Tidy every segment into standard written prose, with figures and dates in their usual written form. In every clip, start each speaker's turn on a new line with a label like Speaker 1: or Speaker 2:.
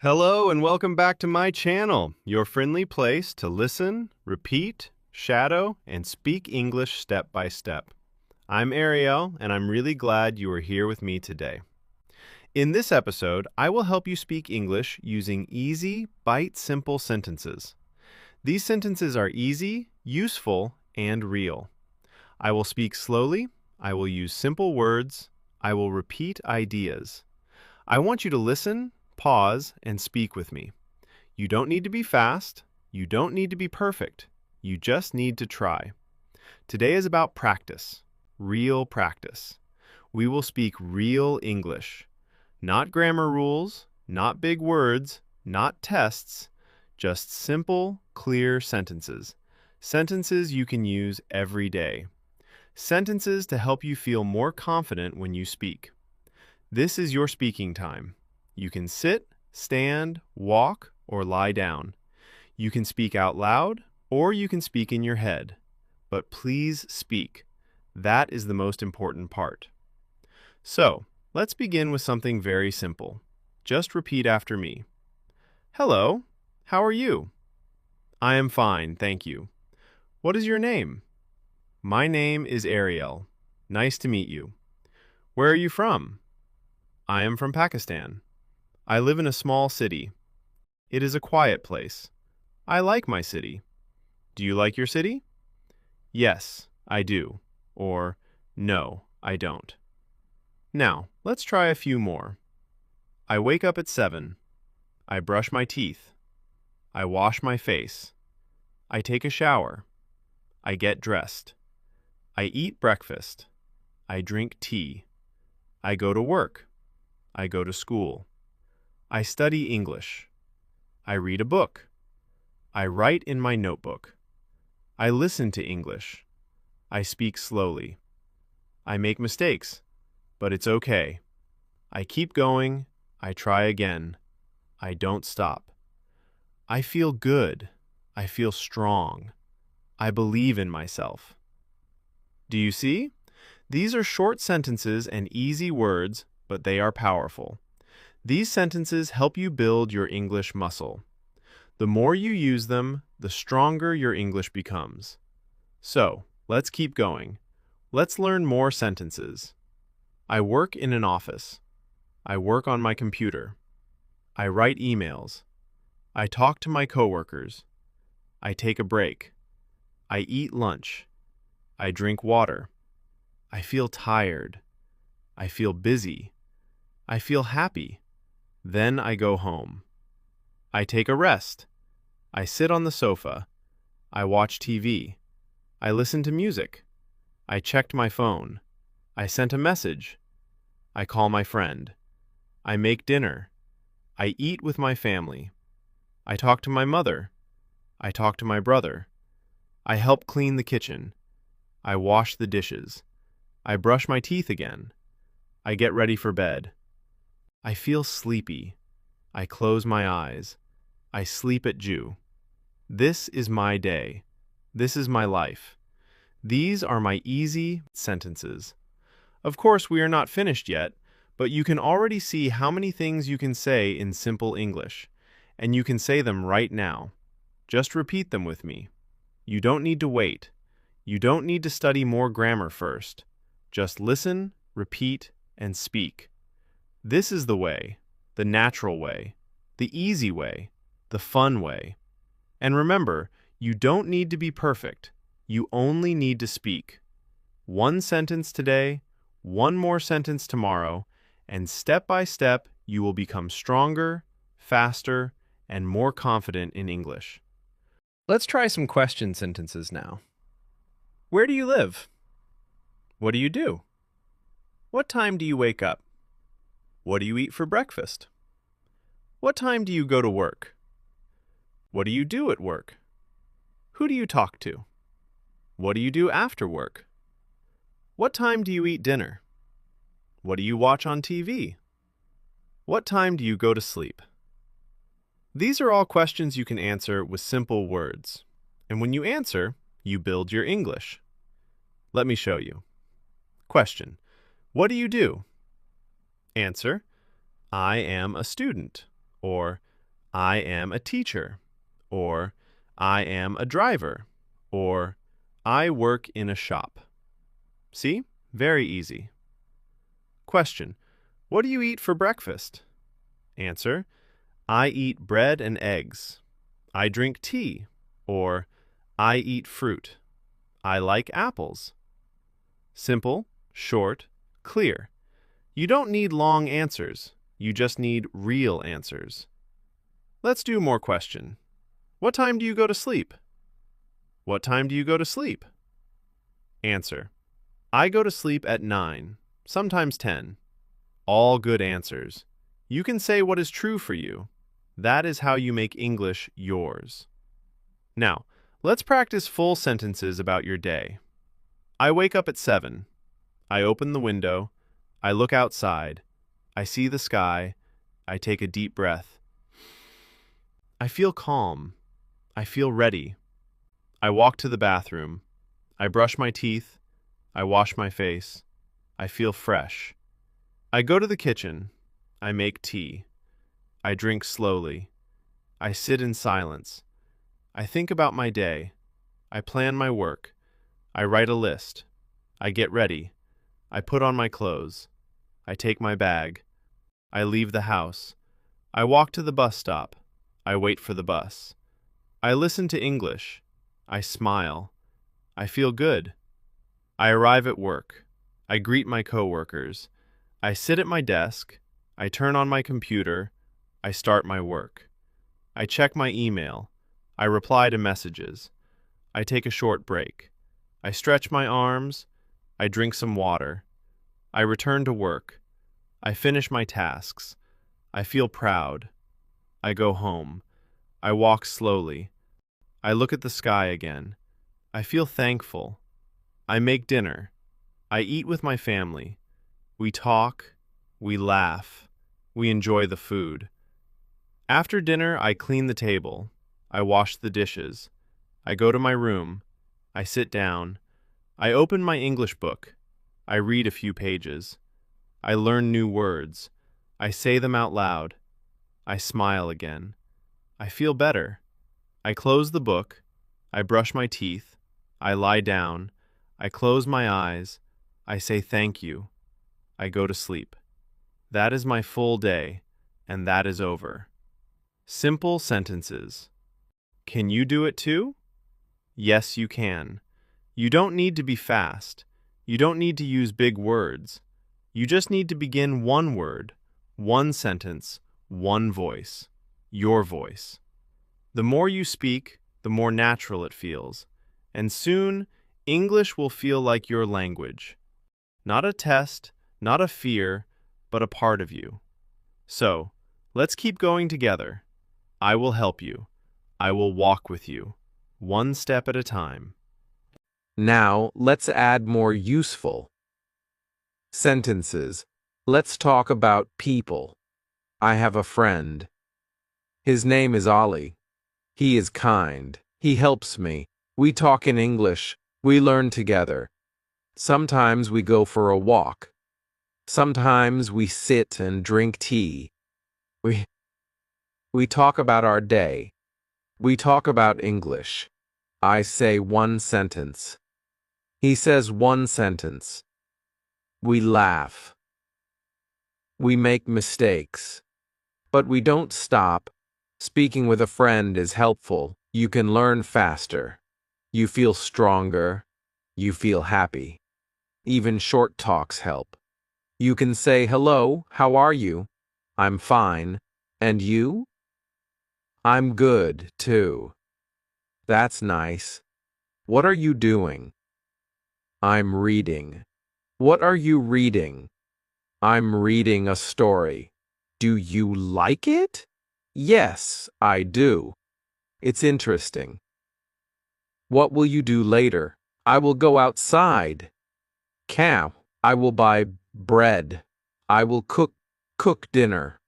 Speaker 1: Hello and welcome back to my channel, your friendly place to listen, repeat, shadow, and speak English step by step. I'm Ariel, and I'm really glad you are here with me today. In this episode, I will help you speak English using easy, bite-simple sentences. These sentences are easy, useful, and real. I will speak slowly, I will use simple words, I will repeat ideas. I want you to listen, pause, and speak with me. You don't need to be fast. You don't need to be perfect. You just need to try. Today is about practice, real practice. We will speak real English. Not grammar rules, not big words, not tests, just simple, clear sentences. Sentences you can use every day. Sentences to help you feel more confident when you speak. This is your speaking time. You can sit, stand, walk, or lie down. You can speak out loud, or you can speak in your head. But please speak. That is the most important part. So, let's begin with something very simple. Just repeat after me. Hello, how are you? I am fine, thank you. What is your name? My name is Ariel. Nice to meet you. Where are you from? I am from Pakistan. I live in a small city. It is a quiet place. I like my city. Do you like your city? Yes, I do. Or, no, I don't. Now, let's try a few more. I wake up at 7. I brush my teeth. I wash my face. I take a shower. I get dressed. I eat breakfast. I drink tea. I go to work. I go to school. I study English. I read a book. I write in my notebook. I listen to English. I speak slowly. I make mistakes, but it's okay. I keep going. I try again. I don't stop. I feel good. I feel strong. I believe in myself. Do you see? These are short sentences and easy words, but they are powerful. These sentences help you build your English muscle. The more you use them, the stronger your English becomes. So, let's keep going. Let's learn more sentences. I work in an office. I work on my computer. I write emails. I talk to my coworkers. I take a break. I eat lunch. I drink water. I feel tired. I feel busy. I feel happy. Then I go home. I take a rest. I sit on the sofa. I watch TV. I listen to music. I checked my phone. I sent a message. I call my friend. I make dinner. I eat with my family. I talk to my mother. I talk to my brother. I help clean the kitchen. I wash the dishes. I brush my teeth again. I get ready for bed. I feel sleepy. I close my eyes. I sleep at Jew. This is my day. This is my life. These are my easy sentences. Of course, we are not finished yet, but you can already see how many things you can say in simple English, and you can say them right now. Just repeat them with me. You don't need to wait. You don't need to study more grammar first. Just listen, repeat, and speak. This is the way, the natural way, the easy way, the fun way. And remember, you don't need to be perfect. You only need to speak. One sentence today, one more sentence tomorrow, and step by step, you will become stronger, faster, and more confident in English. Let's try some question sentences now. Where do you live? What do you do? What time do you wake up? What do you eat for breakfast? What time do you go to work? What do you do at work? Who do you talk to? What do you do after work? What time do you eat dinner? What do you watch on TV? What time do you go to sleep? These are all questions you can answer with simple words. And when you answer, you build your English. Let me show you. Question: what do you do? Answer: I am a student. Or, I am a teacher, or I am a driver, or I work in a shop. See? Very easy. Question: what do you eat for breakfast? Answer: I eat bread and eggs. I drink tea, or I eat fruit. I like apples. Simple, short, clear. You don't need long answers. You just need real answers. Let's do more question. What time do you go to sleep? What time do you go to sleep? Answer: I go to sleep at 9, sometimes 10. All good answers. You can say what is true for you. That is how you make English yours. Now, let's practice full sentences about your day. I wake up at 7. I open the window. I look outside. I see the sky. I take a deep breath. I feel calm. I feel ready. I walk to the bathroom. I brush my teeth. I wash my face. I feel fresh. I go to the kitchen. I make tea. I drink slowly. I sit in silence. I think about my day. I plan my work. I write a list. I get ready. I put on my clothes. I take my bag. I leave the house. I walk to the bus stop. I wait for the bus. I listen to English. I smile. I feel good. I arrive at work. I greet my coworkers. I sit at my desk. I turn on my computer. I start my work. I check my email. I reply to messages. I take a short break. I stretch my arms. I drink some water. I return to work. I finish my tasks. I feel proud. I go home. I walk slowly. I look at the sky again. I feel thankful. I make dinner. I eat with my family. We talk. We laugh. We enjoy the food. After dinner, I clean the table. I wash the dishes. I go to my room. I sit down. I open my English book. I read a few pages. I learn new words. I say them out loud. I smile again. I feel better. I close the book. I brush my teeth. I lie down. I close my eyes. I say thank you. I go to sleep. That is my full day, and that is over. Simple sentences. Can you do it too? Yes, you can. You don't need to be fast. You don't need to use big words. You just need to begin one word, one sentence, one voice. Your voice. The more you speak, the more natural it feels. And soon, English will feel like your language. Not a test, not a fear, but a part of you. So, let's keep going together. I will help you. I will walk with you, one step at a time.
Speaker 2: Now, let's add more useful sentences. Let's talk about people. I have a friend. His name is Ollie. He is kind. He helps me. We talk in English. We learn together. Sometimes we go for a walk. Sometimes we sit and drink tea. We talk about our day. We talk about English. I say one sentence. He says one sentence. We laugh. We make mistakes. But we don't stop. Speaking with a friend is helpful. You can learn faster. You feel stronger. You feel happy. Even short talks help. You can say, "Hello, how are you?" "I'm fine." "And you?" "I'm good, too." "That's nice." "What are you doing?" "I'm reading." "What are you reading?" "I'm reading a story." "Do you like it?" "Yes, I do. It's interesting." "What will you do later?" "I will go outside." "Cow." "I will buy bread." "I will cook dinner."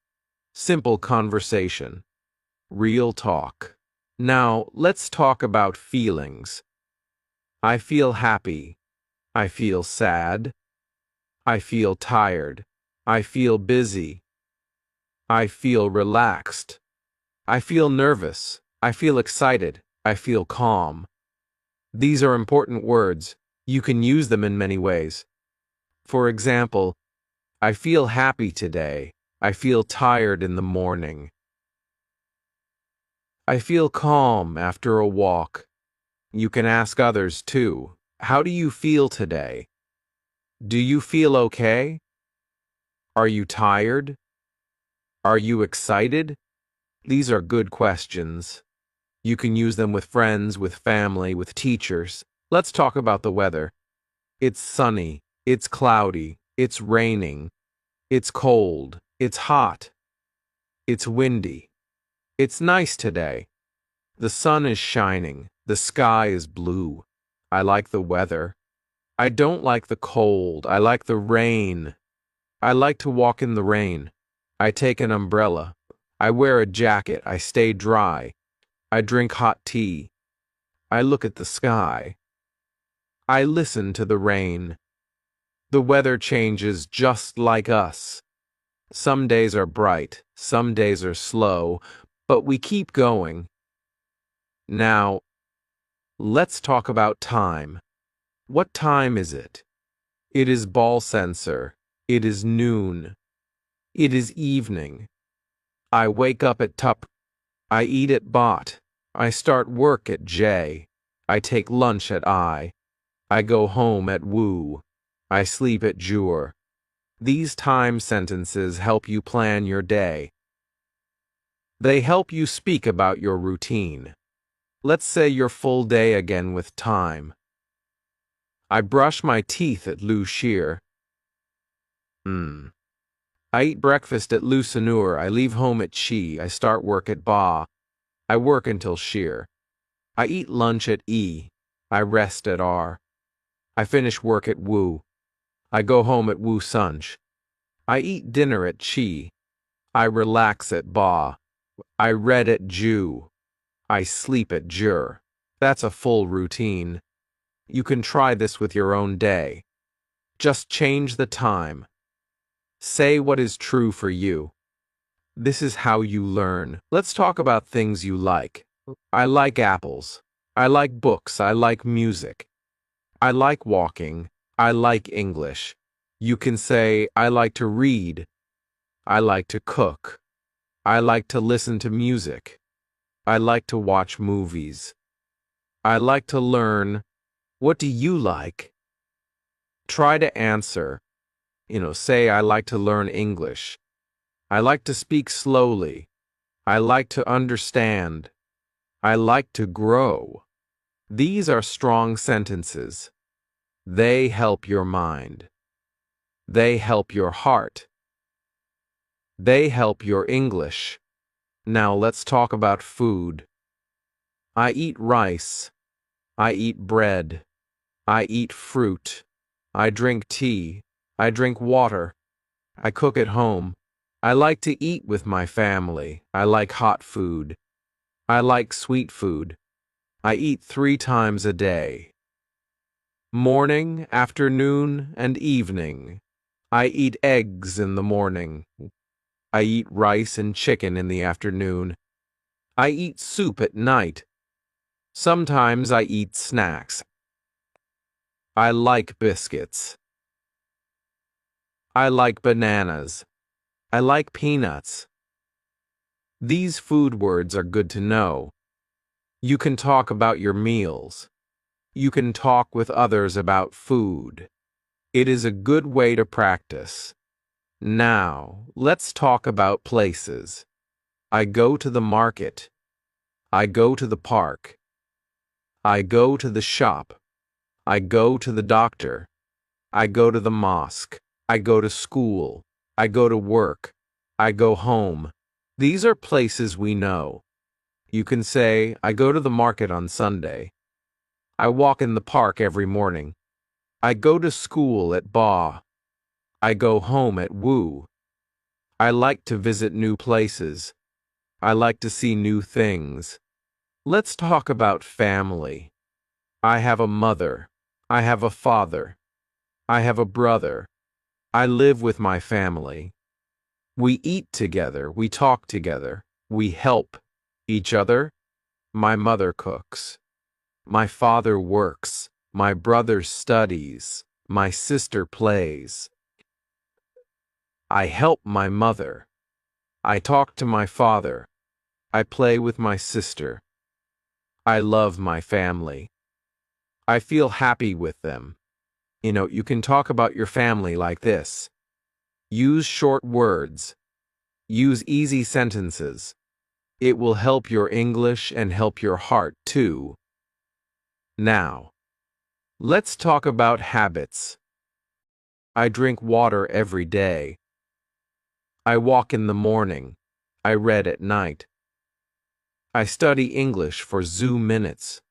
Speaker 2: Simple conversation. Real talk. Now, let's talk about feelings. I feel happy. I feel sad. I feel tired. I feel busy. I feel relaxed. I feel nervous. I feel excited. I feel calm. These are important words. You can use them in many ways. For example, I feel happy today. I feel tired in the morning. I feel calm after a walk. You can ask others too. How do you feel today? Do you feel okay? Are you tired? Are you excited? These are good questions. You can use them with friends, with family, with teachers. Let's talk about the weather. It's sunny. It's cloudy. It's raining. It's cold. It's hot. It's windy. It's nice today. The sun is shining. The sky is blue. I like the weather. I don't like the cold. I like the rain. I like to walk in the rain. I take an umbrella. I wear a jacket. I stay dry. I drink hot tea. I look at the sky. I listen to the rain. The weather changes just like us. Some days are bright, some days are slow, but we keep going. Now, let's talk about time. What time is it? It is ball sensor. It is noon. It is evening. I wake up at tup. I eat at bot. I start work at j. I take lunch at I. I go home at woo. I sleep at jur. These time sentences help you plan your day. They help you speak about your routine. Let's say your full day again with time. I brush my teeth at Lou Shear. I eat breakfast at Lou Sanur. I leave home at Chi. I start work at Ba. I work until Shear. I eat lunch at E. I rest at R. I finish work at Wu. I go home at Wu Sunch. I eat dinner at Chi. I relax at Ba. I read at Ju. I sleep at Jur. That's a full routine. You can try this with your own day. Just change the time. Say what is true for you. This is how you learn. Let's talk about things you like. I like apples. I like books. I like music. I like walking. I like English. You can say, I like to read. I like to cook. I like to listen to music. I like to watch movies. I like to learn. What do you like? Try to answer. Say, I like to learn English. I like to speak slowly. I like to understand. I like to grow. These are strong sentences. They help your mind. They help your heart. They help your English. Now let's talk about food. I eat rice. I eat bread. I eat fruit. I drink tea. I drink water. I cook at home. I like to eat with my family. I like hot food. I like sweet food. I eat 3 times a day. Morning, afternoon, and evening. I eat eggs in the morning. I eat rice and chicken in the afternoon. I eat soup at night. Sometimes I eat snacks. I like biscuits. I like bananas. I like peanuts. These food words are good to know. You can talk about your meals. You can talk with others about food. It is a good way to practice. Now, let's talk about places. I go to the market. I go to the park. I go to the shop. I go to the doctor. I go to the mosque. I go to school. I go to work. I go home. These are places we know. You can say, I go to the market on Sunday. I walk in the park every morning. I go to school at Ba. I go home at Wu. I like to visit new places. I like to see new things. Let's talk about family. I have a mother. I have a father. I have a brother. I live with my family. We eat together. We talk together. We help. Each other? My mother cooks. My father works. My brother studies. My sister plays. I help my mother. I talk to my father. I play with my sister. I love my family. I feel happy with them. You can talk about your family like this. Use short words. Use easy sentences. It will help your English and help your heart too. Now, let's talk about habits. I drink water every day. I walk in the morning. I read at night. I study English for Zoo minutes.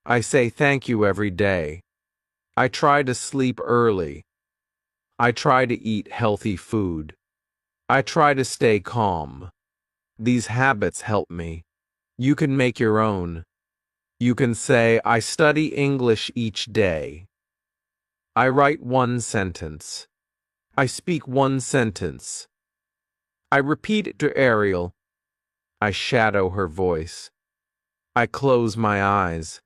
Speaker 2: I say thank you every day. I try to sleep early. I try to eat healthy food. I try to stay calm. These habits help me. You can make your own. You can say, I study English each day. I write one sentence. I speak one sentence. I repeat it to Ariel. I shadow her voice. I close my eyes.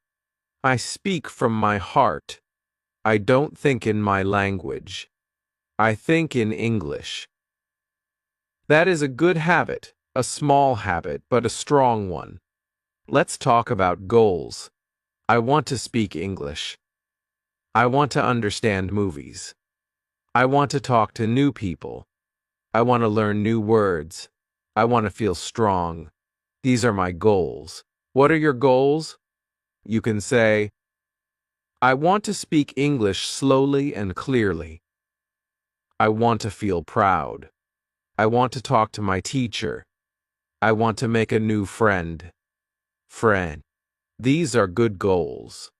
Speaker 2: I speak from my heart. I don't think in my language. I think in English. That is a good habit, a small habit, but a strong one. Let's talk about goals. I want to speak English. I want to understand movies. I want to talk to new people. I want to learn new words. I want to feel strong. These are my goals. What are your goals? You can say, I want to speak English slowly and clearly. I want to feel proud. I want to talk to my teacher. I want to make a new friend. Friend. These are good goals.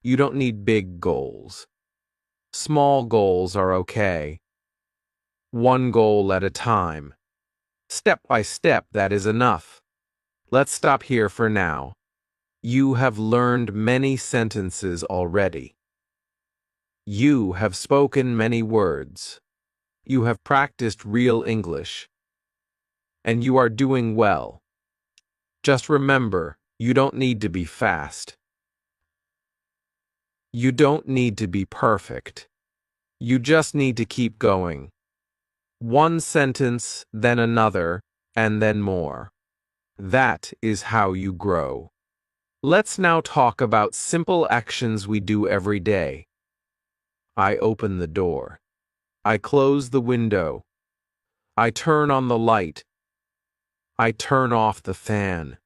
Speaker 2: You don't need big goals. Small goals are okay. One goal at a time. Step by step, that is enough. Let's stop here for now. You have learned many sentences already. You have spoken many words. You have practiced real English. And you are doing well. Just remember, you don't need to be fast. You don't need to be perfect. You just need to keep going. One sentence, then another, and then more. That is how you grow. Let's now talk about simple actions we do every day. I open the door. I close the window. I turn on the light. I turn off the fan.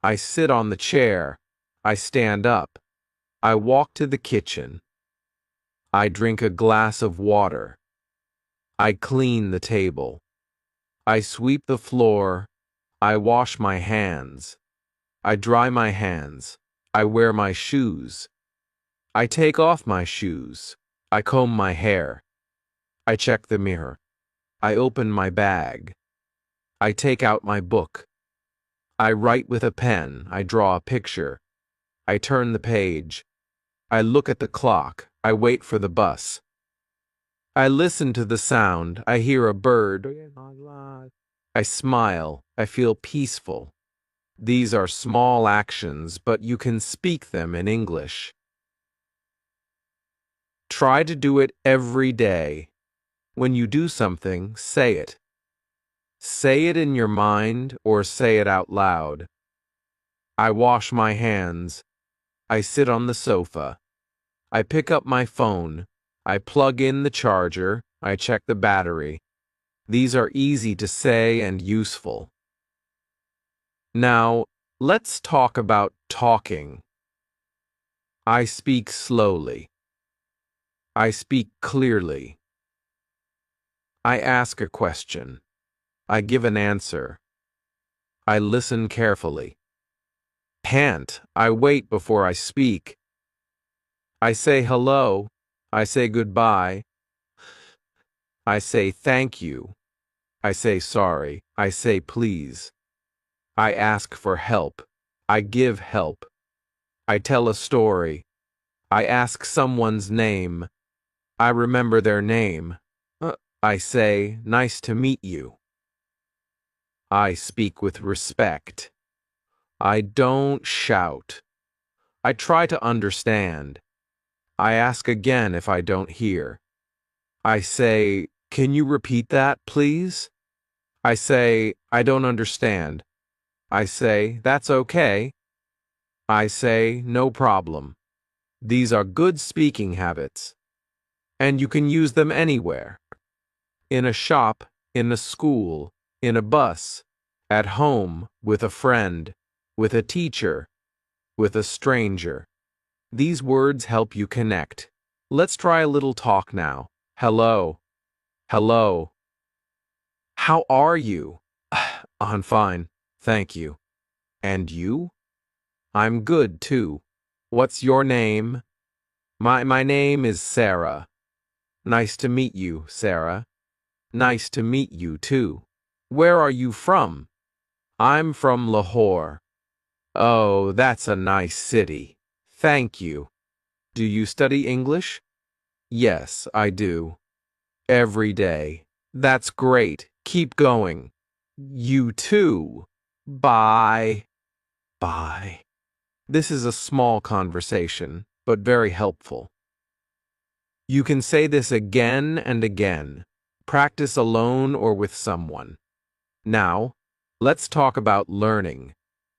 Speaker 2: I sit on the chair. I stand up. I walk to the kitchen. I drink a glass of water. I clean the table. I sweep the floor. I wash my hands. I dry my hands. I wear my shoes. I take off my shoes. I comb my hair. I check the mirror. I open my bag. I take out my book. I write with a pen. I draw a picture. I turn the page. I look at the clock. I wait for the bus. I listen to the sound. I hear a bird. I smile. I feel peaceful. These are small actions, but you can speak them in English. Try to do it every day. When you do something, say it. Say it in your mind or say it out loud. I wash my hands. I sit on the sofa. I pick up my phone. I plug in the charger. I check the battery. These are easy to say and useful. Now, let's talk about talking. I speak slowly. I speak clearly. I ask a question. I give an answer. I listen carefully. Pant. I wait before I speak. I say hello. I say goodbye. I say thank you. I say sorry. I say please. I ask for help. I give help. I tell a story. I ask someone's name. I remember their name. I say, nice to meet you. I speak with respect. I don't shout. I try to understand. I ask again if I don't hear. I say, "Can you repeat that, please?" I say, "I don't understand." I say, "That's okay." I say, "No problem." These are good speaking habits, and you can use them anywhere. In a shop, in a school, in a bus, at home, with a friend, with a teacher, with a stranger. These words help you connect. Let's try a little talk now. Hello. Hello. How are you? I'm fine, thank you. And you? I'm good too. What's your name? My name is Sarah. Nice to meet you, Sarah. Nice to meet you too. Where are you from? I'm from Lahore. Oh, that's a nice city. Thank you. Do you study English? Yes, I do. Every day. That's great. Keep going. You too. Bye. Bye. This is a small conversation, but very helpful. You can say this again and again. Practice alone or with someone. Now, let's talk about learning.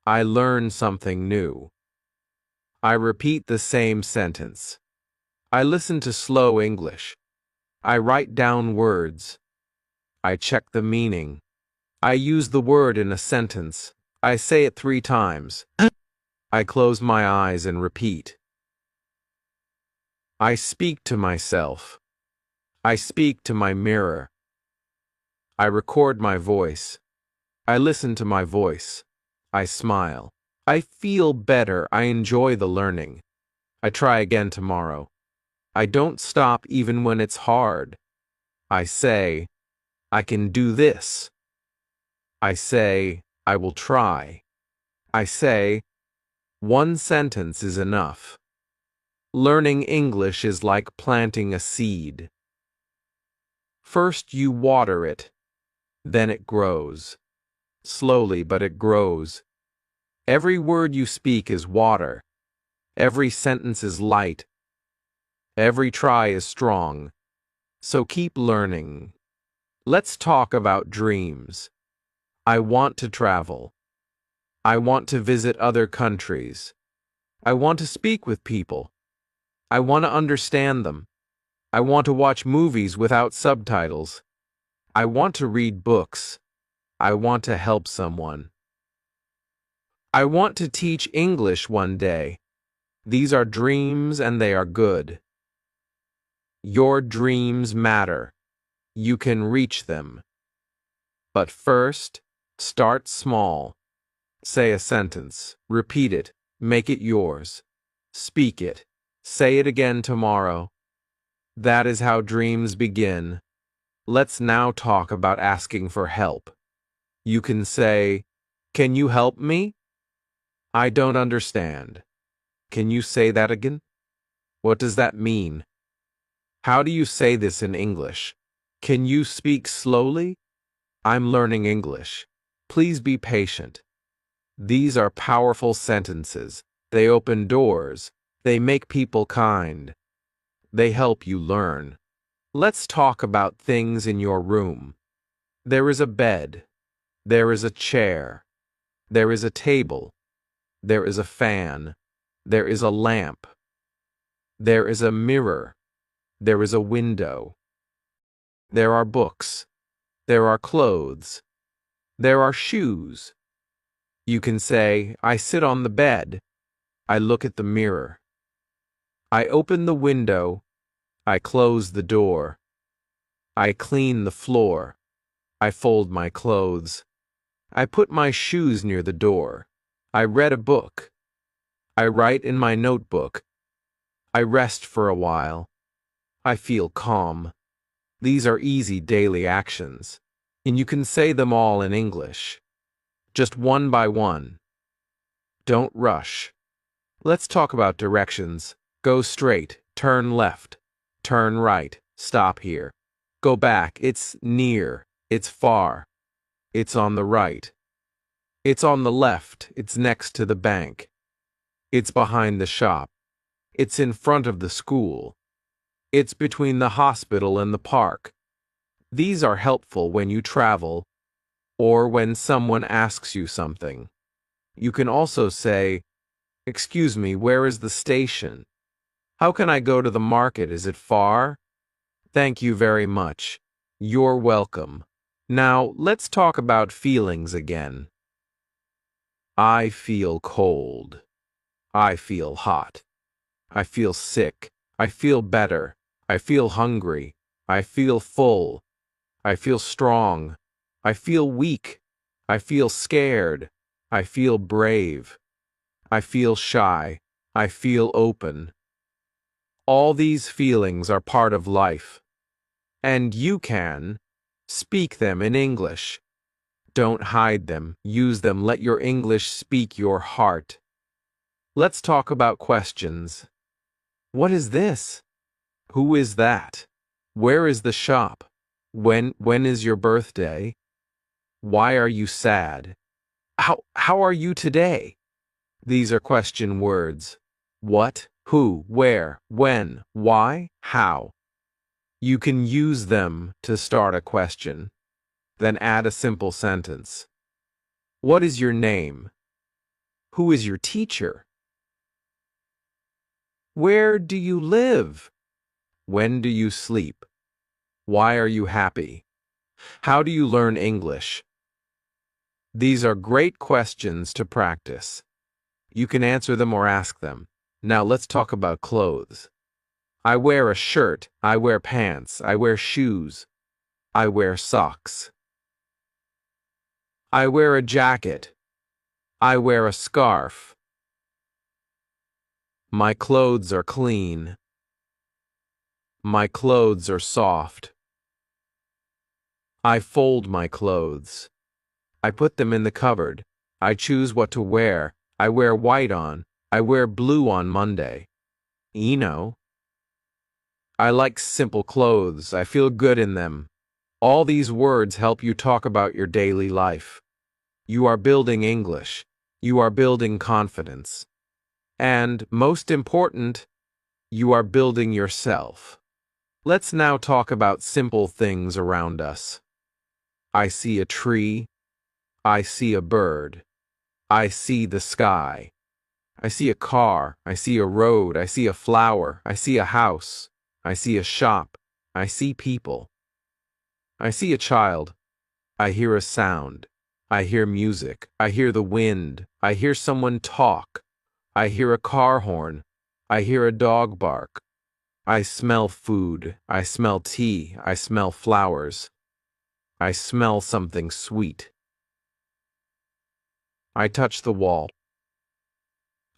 Speaker 2: I learn something new. I repeat the same sentence. I listen to slow English. I write down words. I check the meaning. I use the word in a sentence. I say it 3 times. I close my eyes and repeat. I speak to myself. I speak to my mirror. I record my voice. I listen to my voice. I smile. I feel better. I enjoy the learning. I try again tomorrow. I don't stop even when it's hard. I say, I can do this. I say, I will try. I say, one sentence is enough. Learning English is like planting a seed. First you water it, then it grows. Slowly, but it grows. Every word you speak is water. Every sentence is light. Every try is strong. So keep learning. Let's talk about dreams. I want to travel. I want to visit other countries. I want to speak with people. I want to understand them. I want to watch movies without subtitles. I want to read books. I want to help someone. I want to teach English one day. These are dreams and they are good. Your dreams matter. You can reach them. But first, start small. Say a sentence. Repeat it. Make it yours. Speak it. Say it again tomorrow. That is how dreams begin. Let's now talk about asking for help. You can say, "Can you help me? I don't understand." Can you say that again? What does that mean? How do you say this in English? Can you speak slowly? I'm learning English. Please be patient. These are powerful sentences. They open doors. They make people kind. They help you learn. Let's talk about things in your room. There is a bed. There is a chair. There is a table. There is a fan. There is a lamp. There is a mirror. There is a window. There are books. There are clothes. There are shoes. You can say, I sit on the bed. I look at the mirror. I open the window. I close the door. I clean the floor. I fold my clothes. I put my shoes near the door. I read a book. I write in my notebook. I rest for a while. I feel calm. These are easy daily actions, and you can say them all in English. Just one by one. Don't rush. Let's talk about directions. Go straight, turn left, turn right, stop here. Go back, it's near, it's far, it's on the right. It's on the left. It's next to the bank. It's behind the shop. It's in front of the school. It's between the hospital and the park. These are helpful when you travel or when someone asks you something. You can also say, "Excuse me, where is the station? How can I go to the market? Is it far?" Thank you very much. You're welcome. Now, let's talk about feelings again. I feel cold. I feel hot. I feel sick. I feel better. I feel hungry. I feel full. I feel strong. I feel weak. I feel scared. I feel brave. I feel shy. I feel open. All these feelings are part of life. And you can speak them in English. Don't hide them. Use them. Let your English speak your heart. Let's talk about questions. What is this? Who is that? Where is the shop? When is your birthday? Why are you sad? How are you today? These are question words. What, who, where, when, why, how. You can use them to start a question. Then add a simple sentence. What is your name? Who is your teacher? Where do you live? When do you sleep? Why are you happy? How do you learn English? These are great questions to practice. You can answer them or ask them. Now let's talk about clothes. I wear a shirt. I wear pants. I wear shoes. I wear socks. I wear a jacket. I wear a scarf. My clothes are clean. My clothes are soft. I fold my clothes. I put them in the cupboard. I choose what to wear. I wear white on. I wear blue on Monday. You know. I like simple clothes. I feel good in them. All these words help you talk about your daily life. You are building English. You are building confidence. And, most important, you are building yourself. Let's now talk about simple things around us. I see a tree. I see a bird. I see the sky. I see a car. I see a road. I see a flower. I see a house. I see a shop. I see people. I see a child. I hear a sound. I hear music. I hear the wind. I hear someone talk. I hear a car horn. I hear a dog bark. I smell food. I smell tea. I smell flowers. I smell something sweet. I touch the wall.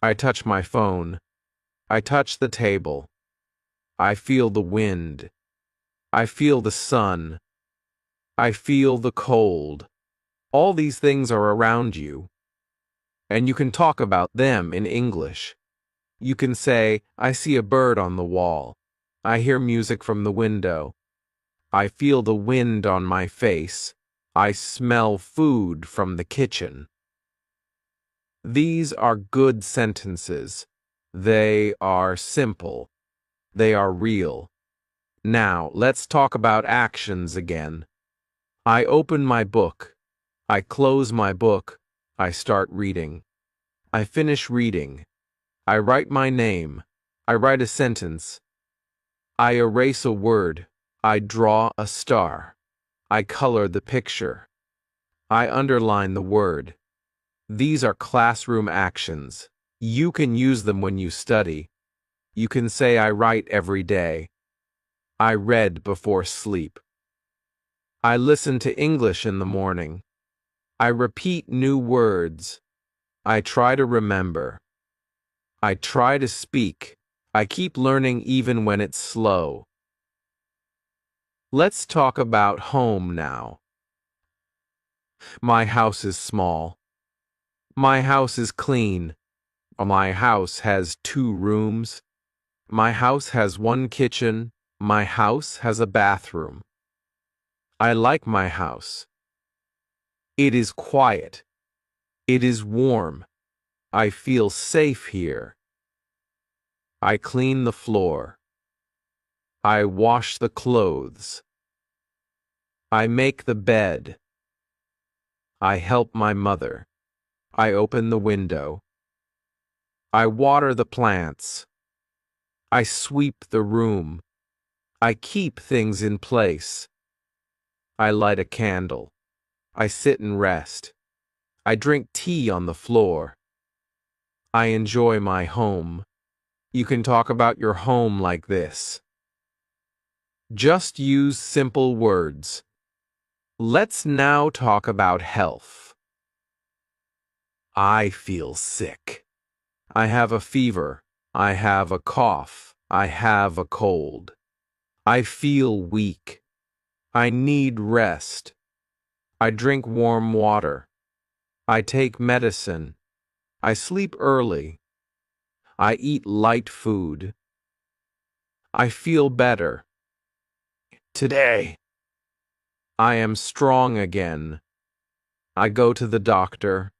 Speaker 2: I touch my phone. I touch the table. I feel the wind. I feel the sun. I feel the cold. All these things are around you, and you can talk about them in English. You can say, I see a bird on the wall. I hear music from the window. I feel the wind on my face. I smell food from the kitchen. These are good sentences. They are simple. They are real. Now, let's talk about actions again. I open my book. I close my book. I start reading. I finish reading. I write my name. I write a sentence. I erase a word. I draw a star. I color the picture. I underline the word. These are classroom actions. You can use them when you study. You can say, I write every day. I read before sleep. I listen to English in the morning. I repeat new words. I try to remember. I try to speak. I keep learning even when it's slow. Let's talk about home now. My house is small. My house is clean. My house has 2 rooms. My house has 1 kitchen. My house has a bathroom. I like my house. It is quiet. It is warm. I feel safe here. I clean the floor. I wash the clothes. I make the bed. I help my mother. I open the window. I water the plants. I sweep the room. I keep things in place. I light a candle. I sit and rest. I drink tea on the floor. I enjoy my home. You can talk about your home like this. Just use simple words. Let's now talk about health. I feel sick. I have a fever. I have a cough. I have a cold. I feel weak. I need rest. I drink warm water. I take medicine. I sleep early. I eat light food. I feel better. Today, I am strong again. I go to the doctor.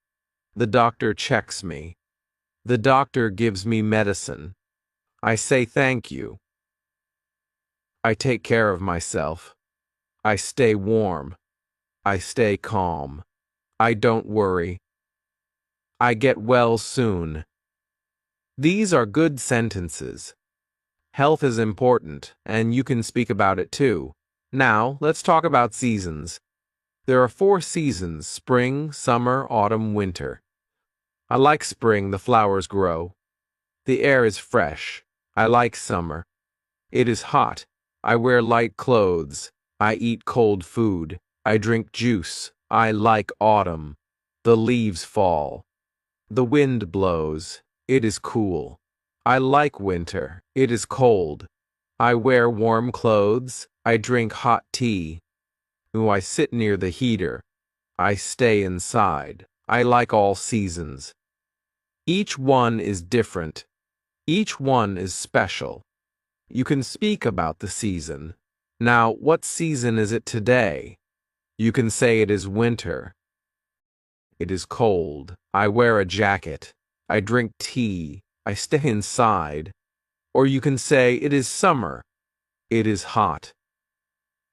Speaker 2: The doctor checks me. The doctor gives me medicine. I say thank you. I take care of myself. I stay warm. I stay calm. I don't worry. I get well soon. These are good sentences. Health is important, and you can speak about it too. Now, let's talk about seasons. There are 4 seasons: spring, summer, autumn, winter. I like spring, the flowers grow. The air is fresh. I like summer. It is hot. I wear light clothes. I eat cold food. I drink juice. I like autumn. The leaves fall. The wind blows. It is cool. I like winter. It is cold. I wear warm clothes. I drink hot tea. Ooh, I sit near the heater. I stay inside. I like all seasons. Each one is different. Each one is special. You can speak about the season. Now, what season is it today? You can say it is winter. It is cold. I wear a jacket. I drink tea. I stay inside. Or you can say it is summer. It is hot.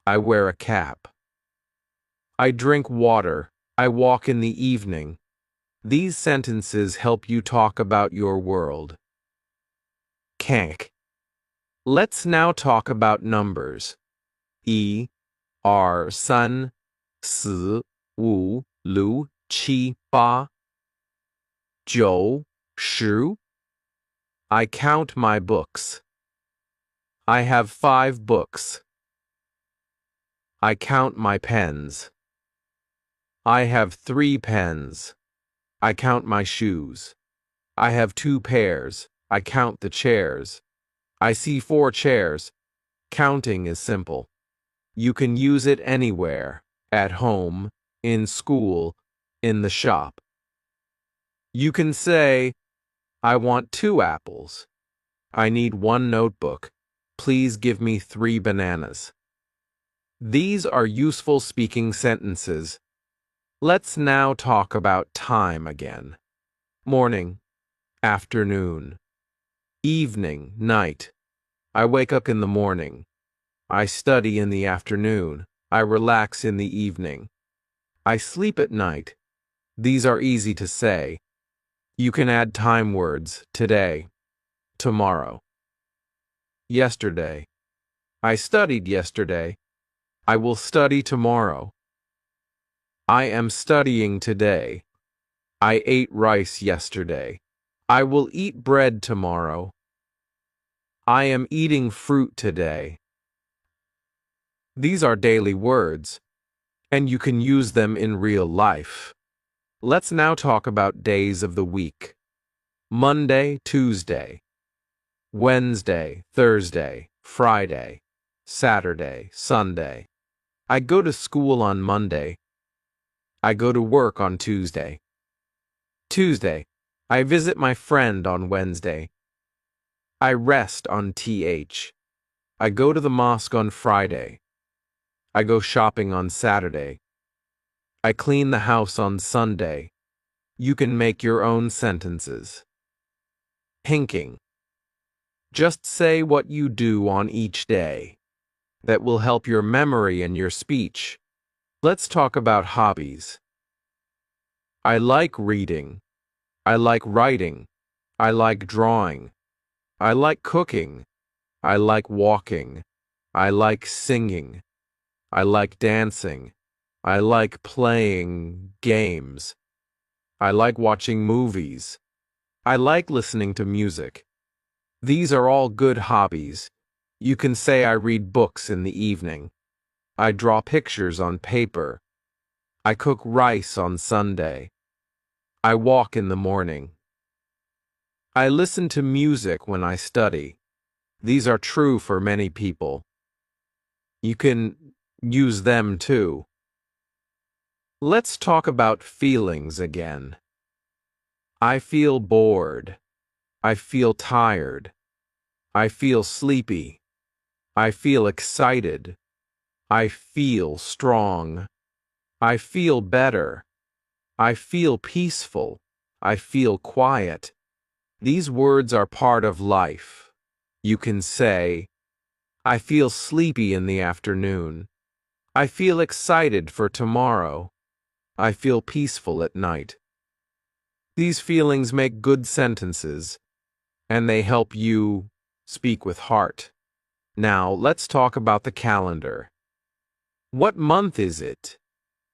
Speaker 2: I wear a cap. I drink water. I walk in the evening. These sentences help you talk about your world. Kank. Let's now talk about numbers. 1、2、3、4、5、6、7、8、9、10. I count my books. I have 5 books. I count my pens. I have 3 pens. I count my shoes. I have 2 pairs. I count the chairs. I see 4 chairs. Counting is simple. You can use it anywhere, at home, in school, in the shop. You can say, I want 2 apples. I need 1 notebook. Please give me 3 bananas. These are useful speaking sentences. Let's now talk about time again. Morning, afternoon, evening, night. I wake up in the morning. I study in the afternoon. I relax in the evening. I sleep at night. These are easy to say. You can add time words: today, tomorrow, yesterday. I studied yesterday. I will study tomorrow. I am studying today. I ate rice yesterday. I will eat bread tomorrow. I am eating fruit today. These are daily words, and you can use them in real life. Let's now talk about days of the week. Monday, Tuesday, Wednesday, Thursday, Friday, Saturday, Sunday. I go to school on Monday. I go to work on Tuesday. Tuesday, I visit my friend on Wednesday. I rest on TH. I go to the mosque on Friday. I go shopping on Saturday. I clean the house on Sunday. You can make your own sentences. Hinking. Just say what you do on each day. That will help your memory and your speech. Let's talk about hobbies. I like reading. I like writing. I like drawing. I like cooking. I like walking. I like singing. I like dancing. I like playing games. I like watching movies. I like listening to music. These are all good hobbies. You can say I read books in the evening. I draw pictures on paper. I cook rice on Sunday. I walk in the morning. I listen to music when I study. These are true for many people. You can use them too. Let's talk about feelings again. I feel bored. I feel tired. I feel sleepy. I feel excited. I feel strong. I feel better. I feel peaceful. I feel quiet. These words are part of life. You can say, I feel sleepy in the afternoon. I feel excited for tomorrow. I feel peaceful at night. These feelings make good sentences, and they help you speak with heart. Now, let's talk about the calendar. What month is it?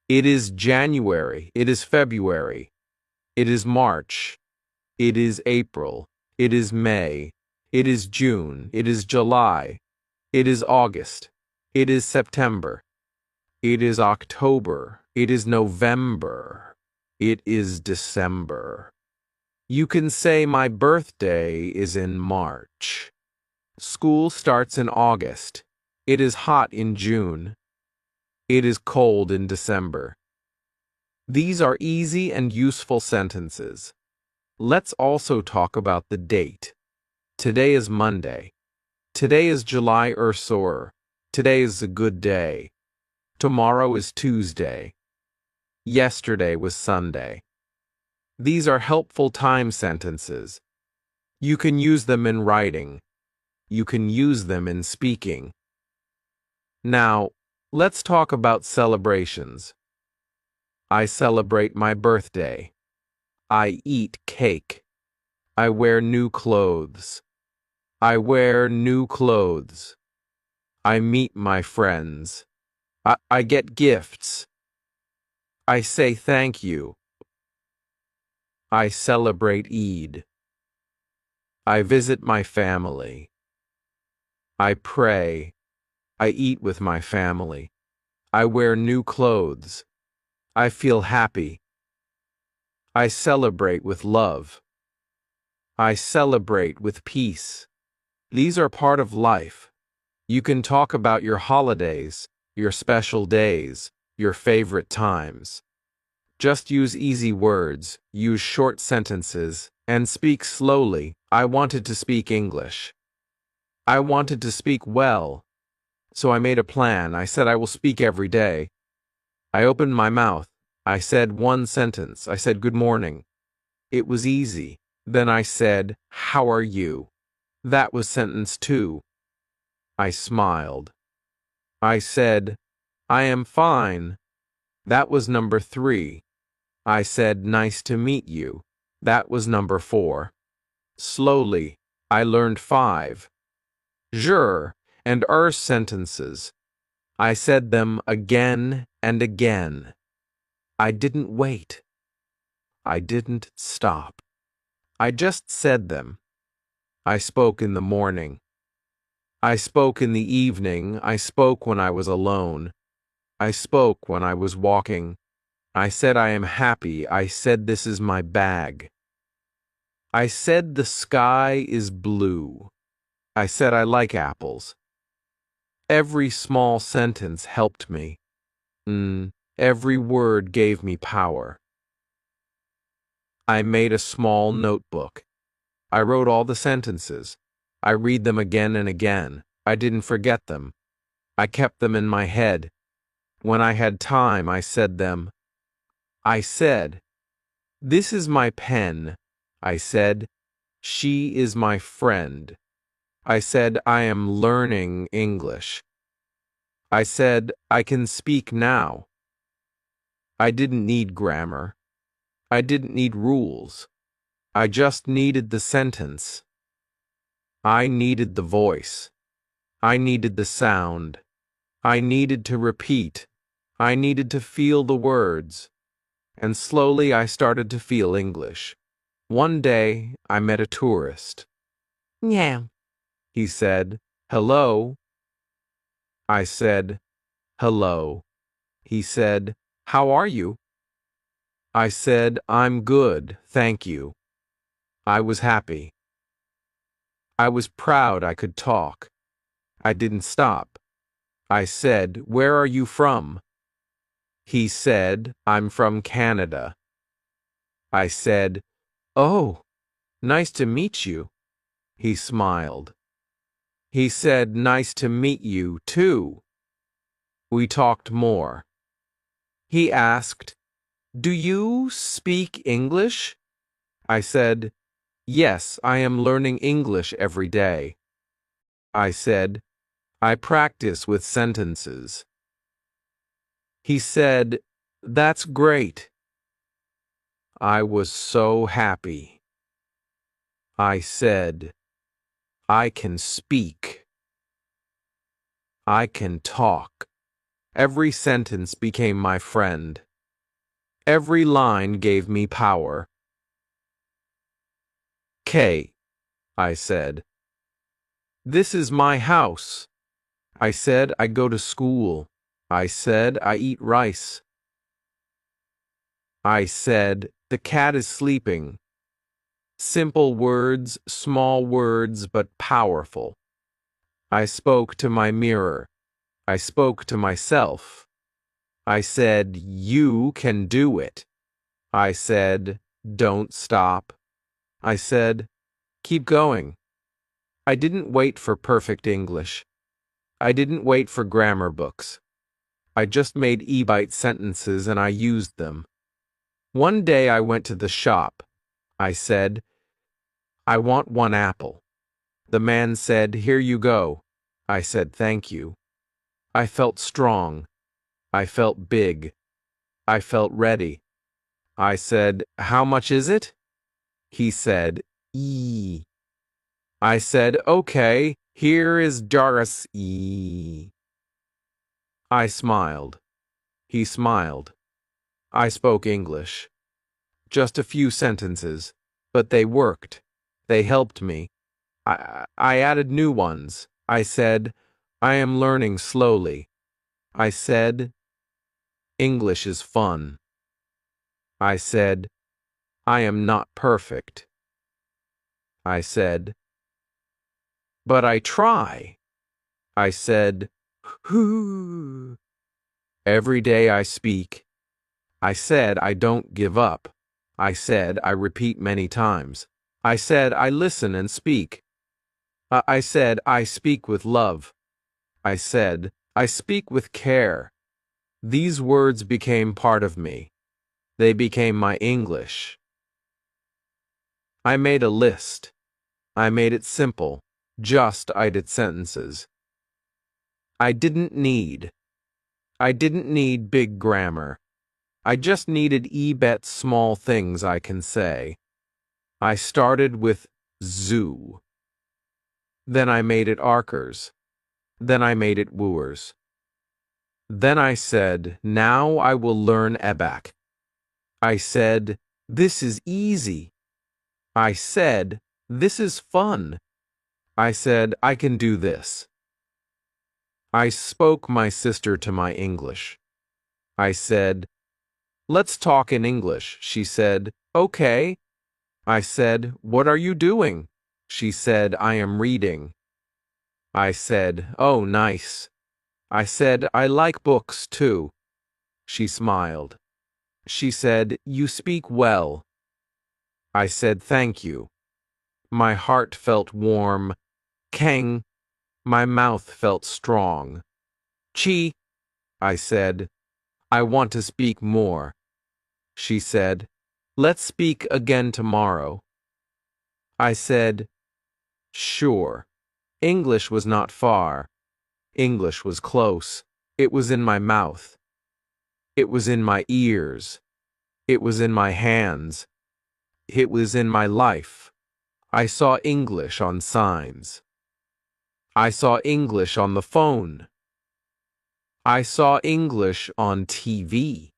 Speaker 2: It is January. It is February. It is March. It is April. It is May. It is June. It is July. It is August. It is September. It is October. It is November. It is December. You can say my birthday is in March. School starts in August. It is hot in June. It is cold in December. These are easy and useful sentences. Let's also talk about the date. Today is Monday. Today is July Ursor. Today is a good day. Tomorrow is Tuesday. Yesterday was Sunday. These are helpful time sentences. You can use them in writing. You can use them in speaking. Now, let's talk about celebrations. I celebrate my birthday. I eat cake. I wear new clothes. I wear new clothes. I meet my friends. I get gifts. I say thank you. I celebrate Eid. I visit my family. I pray. I eat with my family. I wear new clothes. I feel happy. I celebrate with love. I celebrate with peace. These are part of life. You can talk about your holidays, your special days, your favorite times. Just use easy words, use short sentences, and speak slowly. I wanted to speak English. I wanted to speak well. So I made a plan. I said I will speak every day. I opened my mouth. I said one sentence. I said good morning. It was easy. Then I said, how are you? That was sentence 2. I smiled. I said, I am fine. That was number 3. I said, nice to meet you. That was number 4. Slowly, I learned 5. Je and sentences. I said them again and again. I didn't wait. I didn't stop. I just said them. I spoke in the morning. I spoke in the evening. I spoke when I was alone. I spoke when I was walking. I said I am happy. I said this is my bag. I said the sky is blue. I said I like apples. Every small sentence helped me. Every word gave me power. I made a small notebook. I wrote all the sentences. I read them again and again. I didn't forget them. I kept them in my head. When I had time, I said them. I said, This is my pen. I said, she is my friend. I said, I am learning English. I said, I can speak now. I didn't need grammar. I didn't need rules. I just needed the sentence. I needed the voice. I needed the sound. I needed to repeat. I needed to feel the words. And slowly I started to feel English. One day I met a tourist. Yeah, he said. Hello. I said, hello. He said, how are you? I said, I'm good, thank you. I was happy. I was proud I could talk. I didn't stop. I said, where are you from? He said, I'm from Canada. I said, oh, nice to meet you. He smiled. He said, nice to meet you, too. We talked more. He asked, do you speak English? I said, yes, I am learning English every day. I said, I practice with sentences. He said, that's great. I was so happy. I said, I can speak. I can talk. Every sentence became my friend. Every line gave me power. K, I said. This is my house. I said, I go to school. I said, I eat rice. I said, the cat is sleeping. Simple words, small words, but powerful. I spoke to my mirror. I spoke to myself. I said, you can do it. I said, don't stop. I said, keep going. I didn't wait for perfect English. I didn't wait for grammar books. I just made e-bite sentences and I used them. One day I went to the shop. I said, I want 1 apple. The man said, here you go. I said, thank you. I felt strong. I felt big. I felt ready. I said, how much is it? He said, E. I said, okay, here is Jairus E. I smiled. He smiled. I spoke English. Just a few sentences, but they worked. They helped me. I added new ones. I said, I am learning slowly. I said, English is fun. I said, I am not perfect. I said, but I try. I said, whoo. Every day I speak. I said I don't give up. I said I repeat many times. I said I listen and speak. I said I speak with love. I said I speak with care. These words became part of me. They became my English. I made a list. I made it simple. Just I did sentences. I didn't need big grammar. I just needed e-bet small things I can say. I started with zoo. Then I made it arkers. Then I made it wooers. Then I said, now I will learn Ebak. I said, this is easy. I said, this is fun. I said, I can do this. I spoke my sister to my English. I said, let's talk in English. She said, okay. I said, what are you doing? She said, I am reading. I said, oh, nice. I said, I like books, too. She smiled. She said, you speak well. I said, thank you. My heart felt warm. Kang. My mouth felt strong. Chi, I said, I want to speak more. She said, Let's speak again tomorrow. I said, sure. English was not far. English was close. It was in my mouth. It was in my ears. It was in my hands. It was in my life. I saw English on signs. I saw English on the phone. I saw English on TV.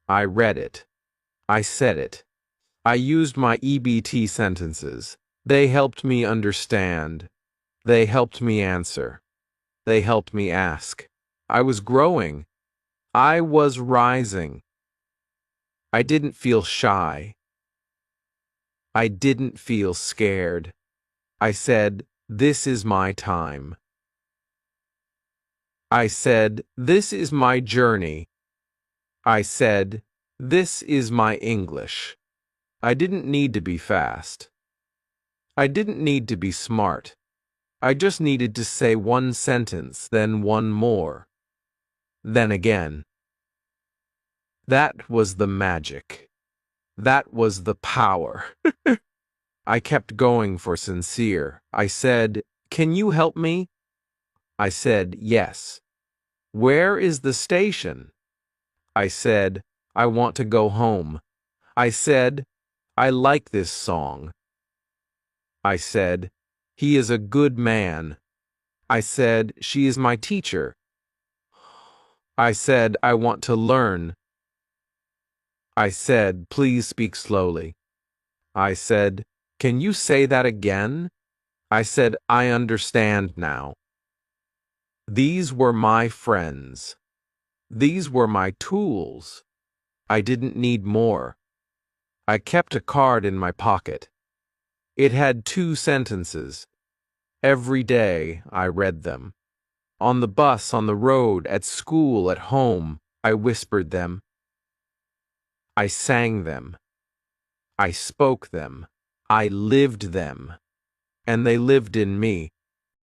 Speaker 2: I read it. I said it. I used my EBT sentences. They helped me understand. They helped me answer. They helped me ask. I was growing. I was rising. I didn't feel shy. I didn't feel scared. I said, this is my time. I said, this is my journey. I said, this is my English. I didn't need to be fast. I didn't need to be smart. I just needed to say one sentence, then one more. Then again. That was the magic. That was the power. I kept going for sincere. I said, can you help me? I said, yes. Where is the station? I said, I want to go home. I said, I like this song. I said, he is a good man. I said, she is my teacher. I said, I want to learn. I said, please speak slowly. I said, can you say that again? I said, I understand now. These were my friends. These were my tools. I didn't need more. I kept a card in my pocket. It had 2 sentences. Every day I read them. On the bus, on the road, at school, at home, I whispered them. I sang them. I spoke them. I lived them. And they lived in me.